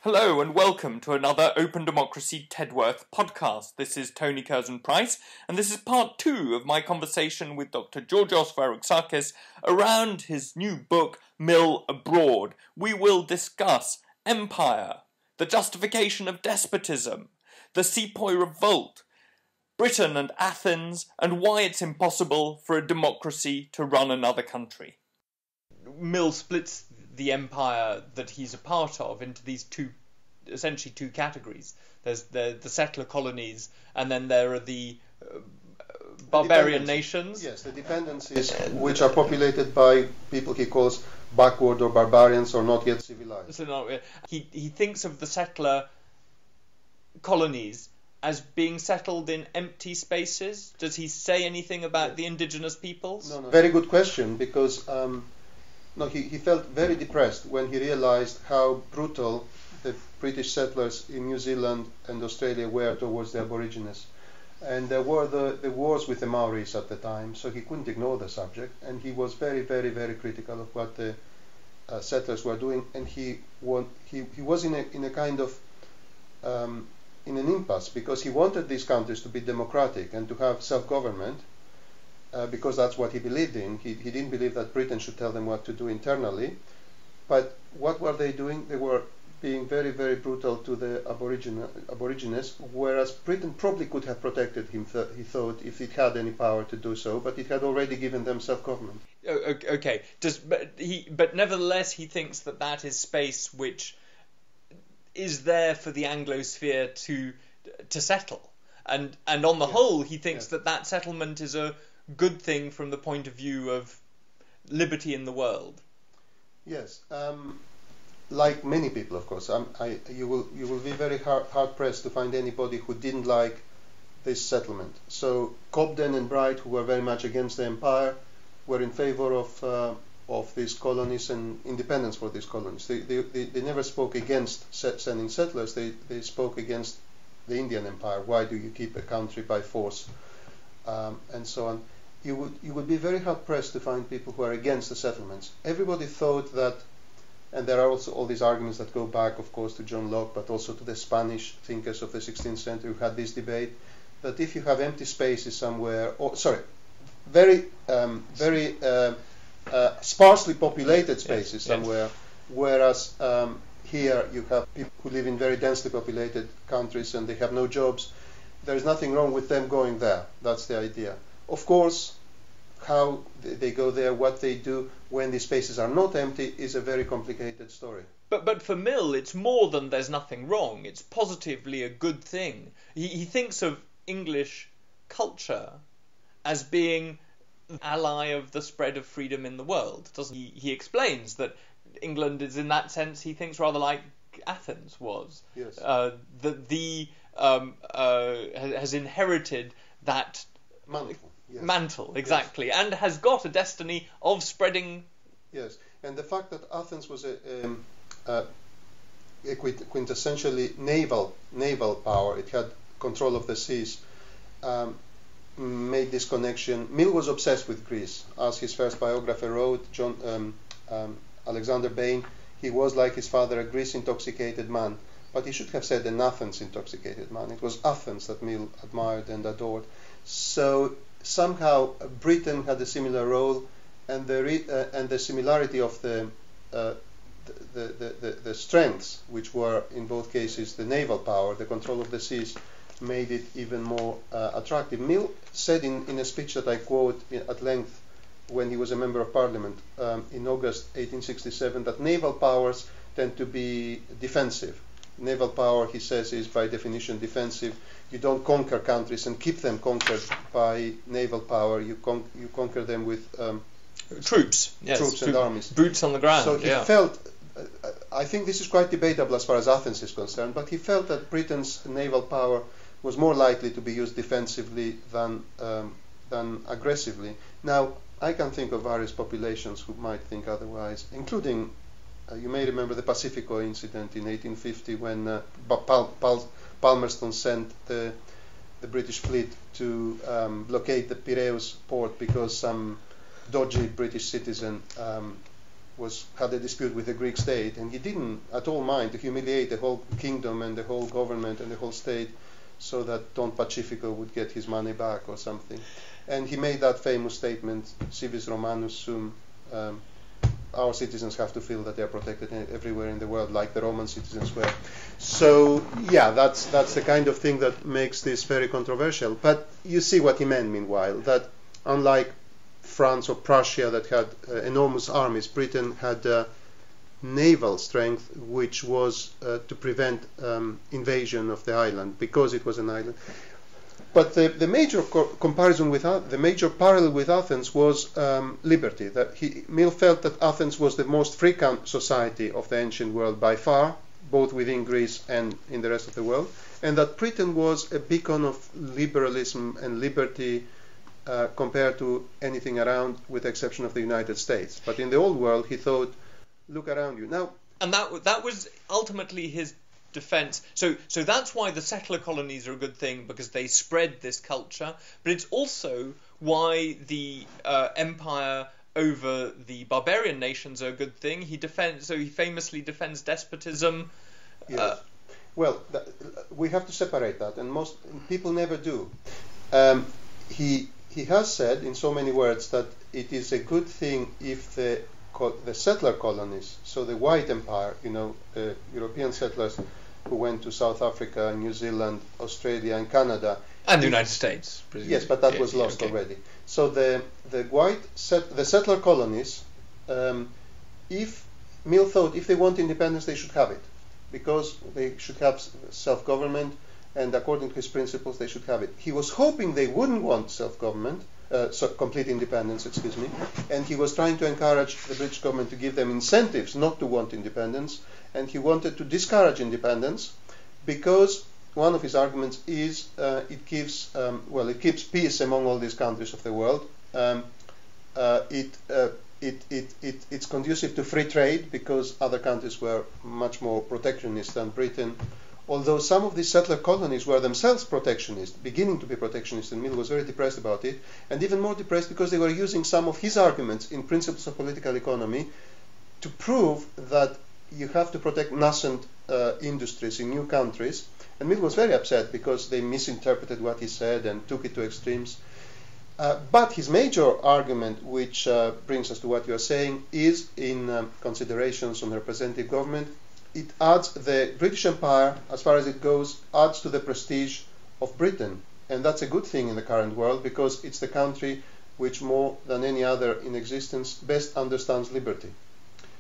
Hello and welcome to another Open Democracy Tedworth podcast. This is Tony Curzon-Price, and this is part 2 of my conversation with Dr. Georgios Varoufakis around his new book, Mill Abroad. We will discuss empire, the justification of despotism, the Sepoy Revolt, Britain and Athens, and why it's impossible for a democracy to run another country. Mill splits the empire that he's a part of into these essentially two categories. There's the settler colonies, and then there are the barbarian nations. Yes, the dependencies, which are populated by people he calls backward or barbarians or not yet civilized. So he thinks of the settler colonies as being settled in empty spaces. Does he say anything about the indigenous peoples? No. Very good question, because he felt very depressed when he realized how brutal the British settlers in New Zealand and Australia were towards the Aborigines. And there were the wars with the Maoris at the time, so he couldn't ignore the subject, and he was very, very, very critical of what the settlers were doing, and he was in a kind of in an impasse, because he wanted these countries to be democratic and to have self-government, because that's what he believed in. He didn't believe that Britain should tell them what to do internally. But what were they doing? They were being very, very brutal to the Aborigines, whereas Britain probably could have protected him, he thought, if it had any power to do so, but it had already given them self-government. Okay. But nevertheless, he thinks that is space which is there for the Anglosphere to settle. And on the whole, he thinks that settlement is a good thing from the point of view of liberty in the world. Yes, like many people, of course. You will be very hard pressed to find anybody who didn't like this settlement. So Cobden and Bright, who were very much against the empire, were in favor of these colonies and independence for these colonies. They never spoke against sending settlers. They spoke against the Indian Empire. Why do you keep a country by force, and so on? You would be very hard pressed to find people who are against the settlements. Everybody thought that, and there are also all these arguments that go back, of course, to John Locke, but also to the Spanish thinkers of the 16th century who had this debate, that if you have empty spaces somewhere, very sparsely populated spaces somewhere, whereas here you have people who live in very densely populated countries and they have no jobs, there is nothing wrong with them going there. That's the idea. Of course, how they go there, what they do when these spaces are not empty, is a very complicated story. But for Mill, it's more than there's nothing wrong. It's positively a good thing. He thinks of English culture as being an ally of the spread of freedom in the world, doesn't he? He explains that England is, in that sense, he thinks rather like Athens was. Yes. Has inherited that mantle, exactly, yes. And has got a destiny of spreading. Yes, and the fact that Athens was a quintessentially naval power, it had control of the seas, made this connection. Mill was obsessed with Greece, as his first biographer wrote, Alexander Bain. He was, like his father, a Greece-intoxicated man, but he should have said an Athens-intoxicated man. It was Athens that Mill admired and adored. So somehow Britain had a similar role, and the similarity of the strengths, which were in both cases the naval power, the control of the seas, made it even more attractive. Mill said in a speech that I quote at length when he was a member of Parliament in August 1867, that naval powers tend to be defensive. Naval power, he says, is by definition defensive. You don't conquer countries and keep them conquered by naval power. You conquer them with troops and armies. Boots on the ground. So he felt, I think this is quite debatable as far as Athens is concerned, but he felt that Britain's naval power was more likely to be used defensively than aggressively. Now, I can think of various populations who might think otherwise, including, you may remember the Pacifico incident in 1850 when Palmerston sent the British fleet to blockade the Piraeus port because some dodgy British citizen had a dispute with the Greek state, and he didn't at all mind to humiliate the whole kingdom and the whole government and the whole state, so that Don Pacifico would get his money back or something. And he made that famous statement, "Civis Romanus sum." Our citizens have to feel that they are protected everywhere in the world, like the Roman citizens were. So, yeah, that's the kind of thing that makes this very controversial. But you see what he meant, meanwhile, that unlike France or Prussia that had enormous armies, Britain had naval strength, which was to prevent invasion of the island, because it was an island. But the major comparison with the major parallel with Athens was liberty. That Mill felt that Athens was the most free society of the ancient world by far, both within Greece and in the rest of the world, and that Britain was a beacon of liberalism and liberty compared to anything around, with the exception of the United States. But in the old world, he thought, look around you now. And that was ultimately his defense. So that's why the settler colonies are a good thing, because they spread this culture. But it's also why the empire over the barbarian nations are a good thing. He famously defends despotism. Yes. Well, we have to separate that, and most people never do. He has said in so many words that it is a good thing if the settler colonies, so the white empire, the European settlers who went to South Africa, New Zealand, Australia, and Canada, and the United States, presumably. Yes, but that was lost already. So the settler colonies, if Mill thought if they want independence, they should have it, because they should have self-government, and according to his principles, they should have it. He was hoping they wouldn't want self-government, complete independence, and he was trying to encourage the British government to give them incentives not to want independence, and he wanted to discourage independence because one of his arguments is it keeps peace among all these countries of the world. It's conducive to free trade because other countries were much more protectionist than Britain. Although some of these settler colonies were themselves protectionist, beginning to be protectionist, and Mill was very depressed about it, and even more depressed because they were using some of his arguments in Principles of Political Economy to prove that you have to protect nascent industries in new countries. And Mill was very upset because they misinterpreted what he said and took it to extremes. But his major argument, which brings us to what you are saying, is in considerations on representative government. It adds, the British Empire, as far as it goes, adds to the prestige of Britain. And that's a good thing in the current world, because it's the country which, more than any other in existence, best understands liberty.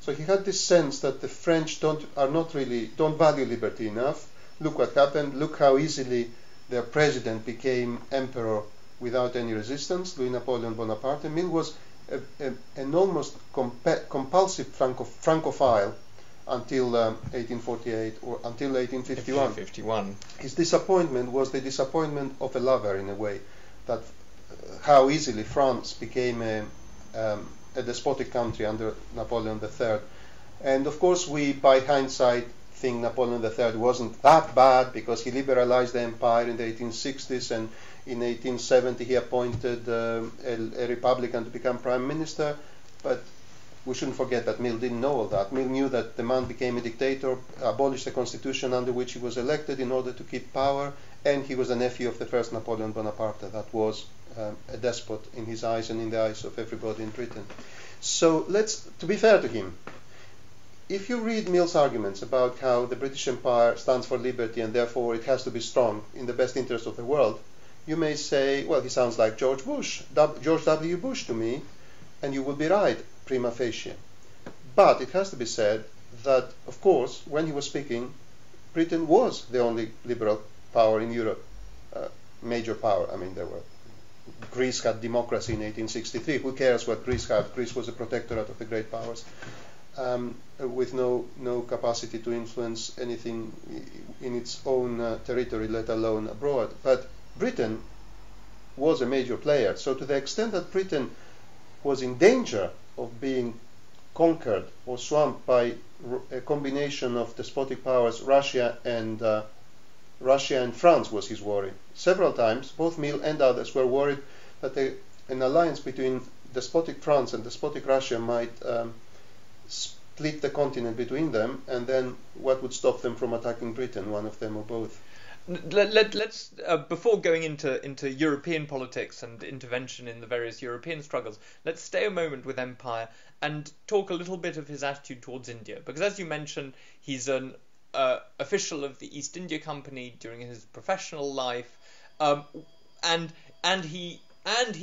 So he had this sense that the French don't value liberty enough. Look what happened. Look how easily their president became emperor without any resistance, Louis Napoleon Bonaparte. Mill was an almost compulsive Francophile until 1848 or until 1851. His disappointment was the disappointment of a lover, in a way, that how easily France became a despotic country under Napoleon III. And of course we, by hindsight, think Napoleon III wasn't that bad, because he liberalized the empire in the 1860s, and in 1870 he appointed a Republican to become Prime Minister. But we shouldn't forget that Mill didn't know all that. Mill knew that the man became a dictator, abolished the constitution under which he was elected in order to keep power, and he was a nephew of the first Napoleon Bonaparte, that was a despot in his eyes and in the eyes of everybody in Britain. So to be fair to him, if you read Mill's arguments about how the British Empire stands for liberty and therefore it has to be strong in the best interest of the world, you may say, well, he sounds like George W. Bush to me, and you will be right, prima facie. But it has to be said that, of course, when he was speaking, Britain was the only liberal power in Europe, major power. I mean, Greece had democracy in 1863. Who cares what Greece had? Greece was a protectorate of the great powers, with no capacity to influence anything in its own territory, let alone abroad. But Britain was a major player. So to the extent that Britain was in danger of being conquered or swamped by a combination of despotic powers, Russia and France was his worry. Several times, both Mill and others were worried that an alliance between despotic France and despotic Russia might split the continent between them, and then what would stop them from attacking Britain, one of them or both? Let's before going into European politics and intervention in the various European struggles, let's stay a moment with Empire and talk a little bit of his attitude towards India, because as you mentioned, he's an official of the East India Company during his professional life, and he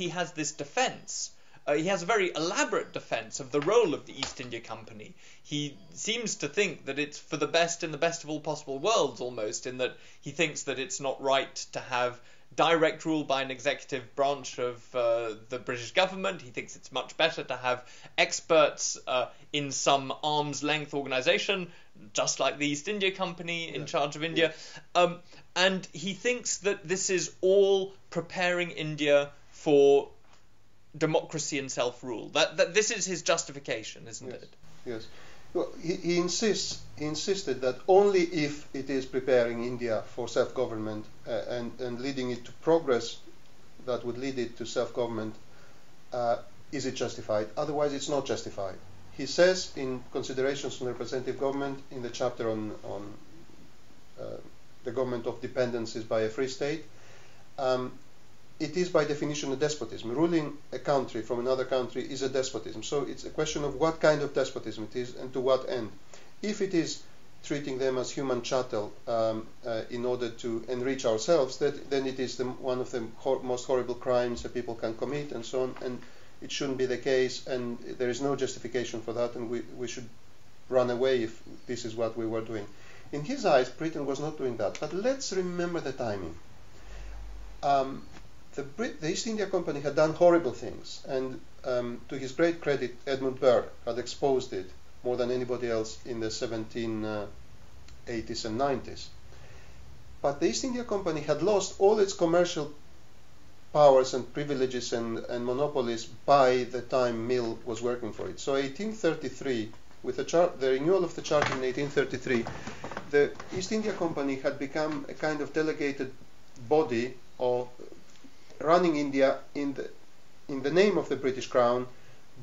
has this defence. He has a very elaborate defence of the role of the East India Company. He seems to think that it's for the best in the best of all possible worlds, almost, in that he thinks that it's not right to have direct rule by an executive branch of the British government. He thinks it's much better to have experts in some arm's length organisation, just like the East India Company in charge of India. And he thinks that this is all preparing India for democracy and self-rule. That this is his justification, isn't it? Yes. Well, he insisted that only if it is preparing India for self-government and leading it to progress that would lead it to self-government, is it justified. Otherwise, it's not justified. He says in Considerations on Representative Government, in the chapter on the government of dependencies by a free state, it is by definition a despotism. Ruling a country from another country is a despotism. So it's a question of what kind of despotism it is and to what end. If it is treating them as human chattel in order to enrich ourselves, then it is one of the most horrible crimes that people can commit and so on, and it shouldn't be the case, and there is no justification for that, and we should run away if this is what we were doing. In his eyes, Britain was not doing that. But let's remember the timing. The East India Company had done horrible things, and to his great credit, Edmund Burke had exposed it more than anybody else in the 1780s and 90s. But the East India Company had lost all its commercial powers and privileges and monopolies by the time Mill was working for it. So 1833, with the renewal of the Charter in 1833, the East India Company had become a kind of delegated body of running India in the name of the British Crown,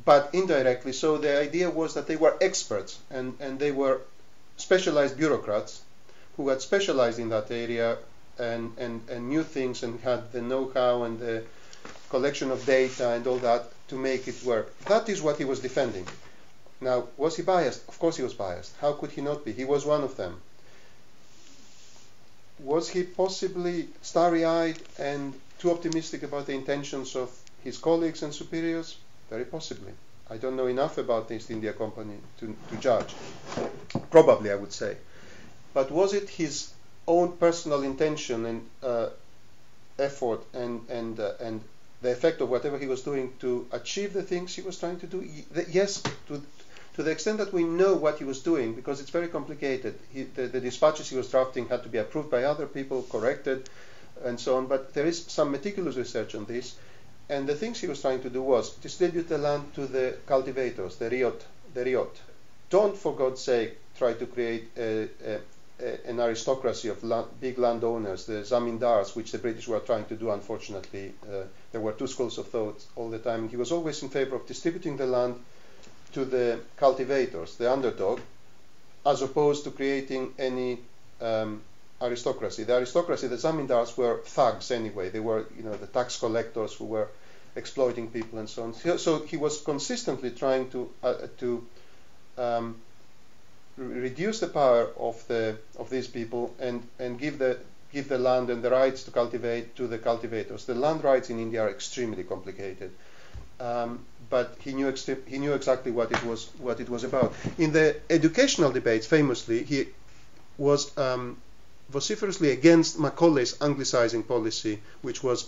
but indirectly. So the idea was that they were experts and they were specialized bureaucrats who had specialized in that area and knew things and had the know-how and the collection of data and all that to make it work. That is what he was defending. Now, was he biased? Of course he was biased. How could he not be? He was one of them. Was he possibly starry-eyed and too optimistic about the intentions of his colleagues and superiors? Very possibly. I don't know enough about the East India Company to judge. Probably, I would say. But was it his own personal intention and effort and the effect of whatever he was doing to achieve the things he was trying to do? Yes, to the extent that we know what he was doing, because it's very complicated. The dispatches he was drafting had to be approved by other people, corrected, and so on. But there is some meticulous research on this. And the things he was trying to do was distribute the land to the cultivators, the ryot. Don't, for God's sake, try to create an aristocracy of big landowners, the zamindars, which the British were trying to do, unfortunately. There were two schools of thought all the time. He was always in favor of distributing the land to the cultivators, the underdog, as opposed to creating any aristocracy. The aristocracy, the zamindars, were thugs anyway. They were, the tax collectors who were exploiting people and so on. So he was consistently trying to reduce the power of these people and give the land and the rights to cultivate to the cultivators. The land rights in India are extremely complicated, but he knew exactly what it was about. In the educational debates, famously, he was vociferously against Macaulay's Anglicizing policy, which was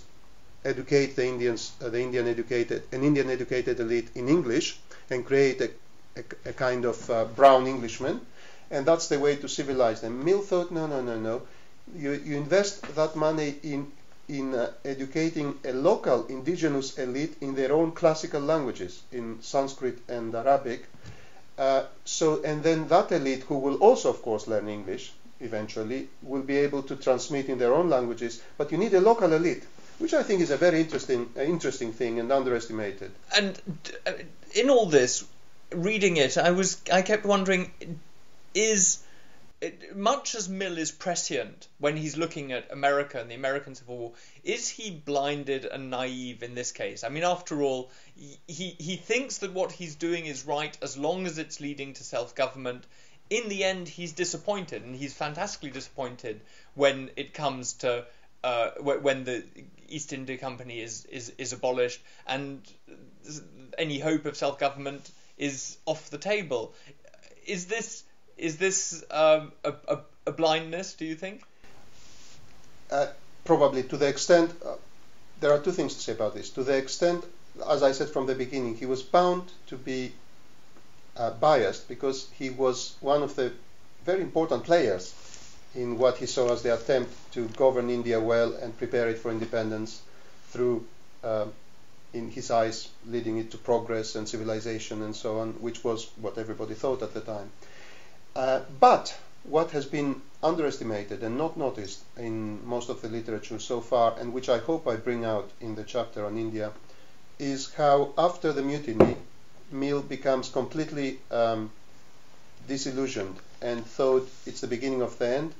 educate the Indians, an Indian educated elite in English, and create a kind of brown Englishman, and that's the way to civilize them. Mill thought, no. You invest that money in educating a local indigenous elite in their own classical languages, in Sanskrit and Arabic. And then that elite, who will also, of course, learn English eventually, will be able to transmit in their own languages. But you need a local elite, which I think is a very interesting thing and underestimated. And in all this, reading it, I kept wondering, much as Mill is prescient when he's looking at America and the American Civil War, is he blinded and naive in this case? I mean, after all, he thinks that what he's doing is right as long as it's leading to self-government. In the end, he's disappointed, and he's fantastically disappointed when it comes to when the East India Company is abolished and any hope of self-government is off the table. Is this a blindness, do you think? Probably, to the extent, there are two things to say about this. To the extent, as I said from the beginning, he was bound to be biased because he was one of the very important players in what he saw as the attempt to govern India well and prepare it for independence through, in his eyes, leading it to progress and civilization and so on, which was what everybody thought at the time. But what has been underestimated and not noticed in most of the literature so far, and which I hope I bring out in the chapter on India, is how after the mutiny, Mill becomes completely disillusioned and thought it's the beginning of the end.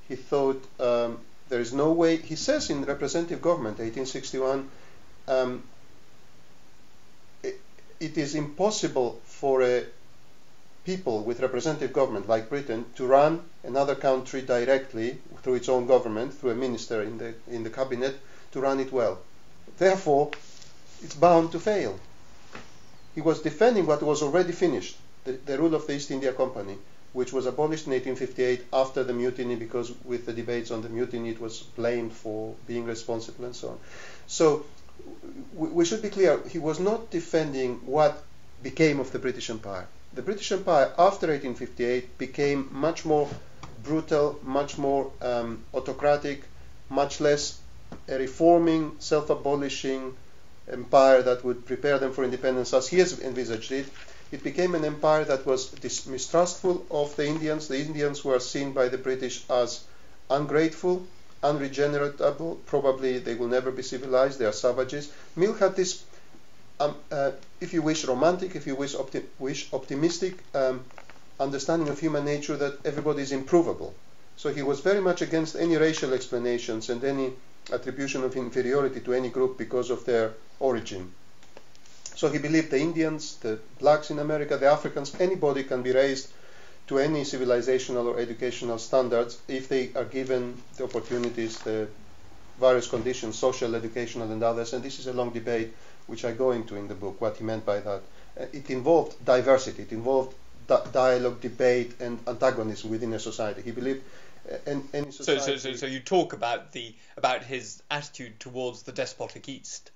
He thought there is no way. He says in Representative Government, 1861, it is impossible for a people with representative government like Britain to run another country directly through its own government, through a minister in the cabinet, to run it well. Therefore, it's bound to fail. He was defending what was already finished, the rule of the East India Company, which was abolished in 1858 after the mutiny, because with the debates on the mutiny it was blamed for being responsible and so on. So we should be clear, he was not defending what became of the British Empire. The British Empire after 1858 became much more brutal, much more autocratic, much less a reforming, self-abolishing empire that would prepare them for independence as he has envisaged it. It became an empire that was mistrustful of the Indians. The Indians were seen by the British as ungrateful, unregeneratable. Probably they will never be civilized. They are savages. Mill had this, if you wish, romantic, if you wish, optimistic understanding of human nature that everybody is improvable. So he was very much against any racial explanations and any attribution of inferiority to any group because of their origin. So he believed the Indians, the blacks in America, the Africans, anybody can be raised to any civilizational or educational standards if they are given the opportunities, the various conditions, social, educational and others. And this is a long debate which I go into in the book, what he meant by that. It involved diversity, it involved dialogue, debate and antagonism within a society. He believed any society... So you talk about his attitude towards the despotic East,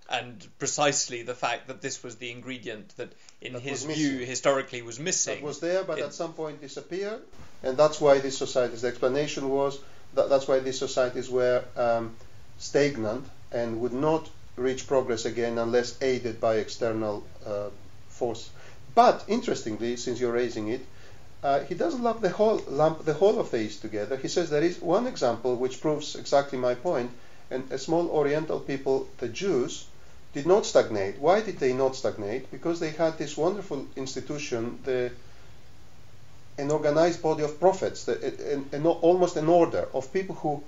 and precisely the fact that this was the ingredient that, in his view, historically was missing. That was there, but at some point disappeared, and that's why these societies, the explanation was, that's why these societies were stagnant and would not reach progress again unless aided by external force. But, interestingly, since you're raising it, he doesn't lump the whole of the East together. He says there is one example which proves exactly my point, and a small Oriental people, the Jews, did not stagnate. Why did they not stagnate? Because they had this wonderful institution, an organized body of prophets, almost an order of people who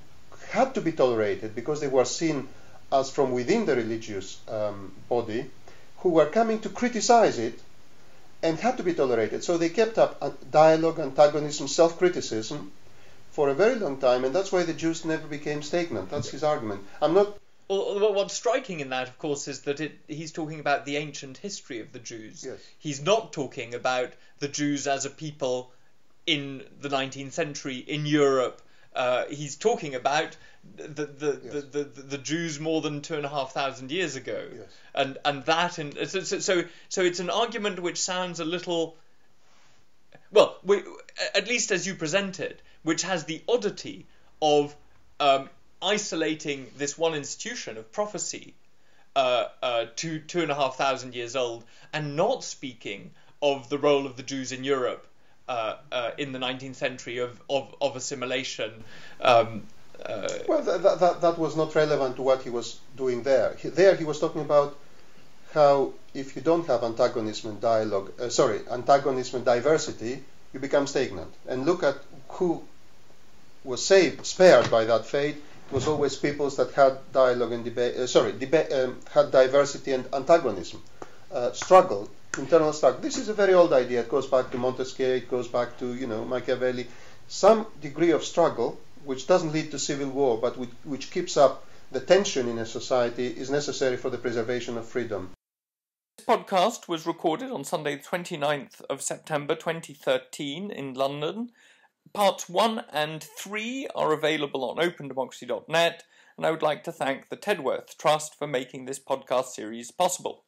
had to be tolerated because they were seen as from within the religious body, who were coming to criticize it and had to be tolerated. So they kept up dialogue, antagonism, self-criticism for a very long time, and that's why the Jews never became stagnant. That's his argument. Well, what's striking in that, of course, is that he's talking about the ancient history of the Jews. Yes. He's not talking about the Jews as a people in the 19th century in Europe. He's talking about the Jews more than 2,500 years ago. Yes. And that, so it's an argument which sounds a little, well, at least as you present it, which has the oddity of isolating this one institution of prophecy, 2,500 years old, and not speaking of the role of the Jews in Europe in the 19th century of assimilation. Well, that was not relevant to what he was doing there. There he was talking about how if you don't have antagonism and antagonism and diversity, you become stagnant. And look at who was spared by that fate. It was always peoples that had dialogue and had diversity and antagonism, struggle, internal struggle. This is a very old idea. It goes back to Montesquieu. It goes back to Machiavelli. Some degree of struggle, which doesn't lead to civil war, but which keeps up the tension in a society, is necessary for the preservation of freedom. This podcast was recorded on Sunday, the 29th of September 2013 in London. Parts 1 and 3 are available on opendemocracy.net, and I would like to thank the Tedworth Trust for making this podcast series possible.